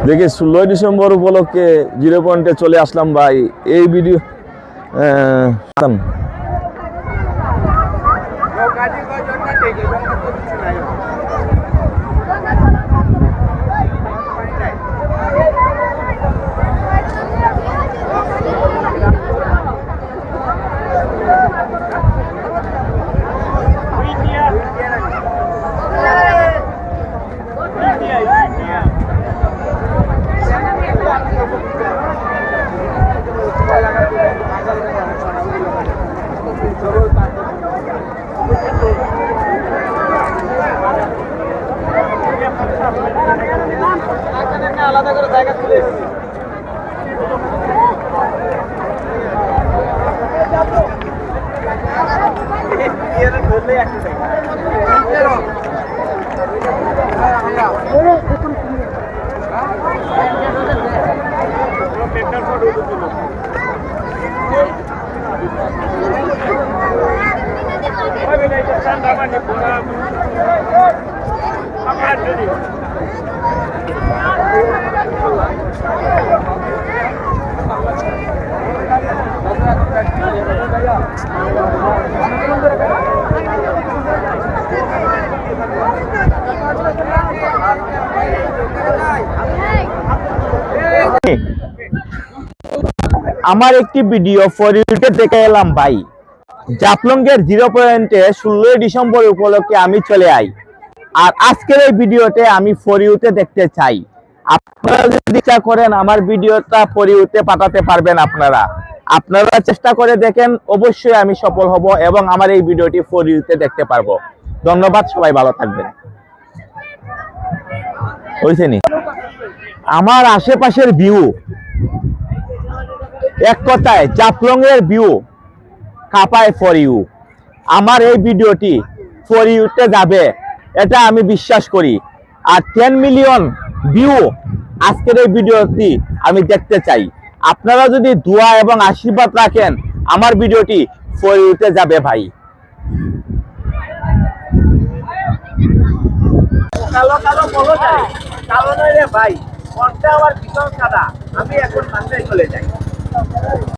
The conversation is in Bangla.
দেখি 16 ডিসেম্বর উপলক্ষে 0 পয়েন্টে চলে আসলাম ভাই। এই ভিডিও আলাদা করে জায়গা তুলে আমার একটি ভিডিও ফর ইউতে দেখে এলাম ভাই। জাফলংয়ের 0 পয়েন্টে 16 ডিসেম্বর উপলক্ষে আমি চলে আই। আর আজকের এই ভিডিওতে আমি ফর ইউতে দেখতে চাই। আপনারা যদি ইচ্ছা করেন আমার ভিডিওটা ফর ইউতে পাঠাতে পারবেন। আপনারা চেষ্টা করে দেখেন, অবশ্যই আমি সফল হব এবং আমার এই ভিডিওটি ফর ইউতে দেখতে পারবো। ধন্যবাদ, সবাই ভালো থাকবেন। হইছেনি আমার আশেপাশের ভিউ, এক কথায় জাফলংয়ের ভিউ কাপায় ফর ইউ। আমার এই ভিডিওটি ফর ইউতে যাবে, এটা আমি বিশ্বাস করি। আর 10 মিলিয়ন ভিউ আজকের এই ভিডিওটি আমি দেখতে চাই। আপনারা যদি দোয়া এবং আশীর্বাদ রাখেন, আমার ভিডিওটি ফর ইউতে যাবে ভাই। কালো কালো বলো যায়, কালো নয় রে ভাই, মনটা আমার ভীষণ সাদা। আমি এখন মাঠে চলে যাই।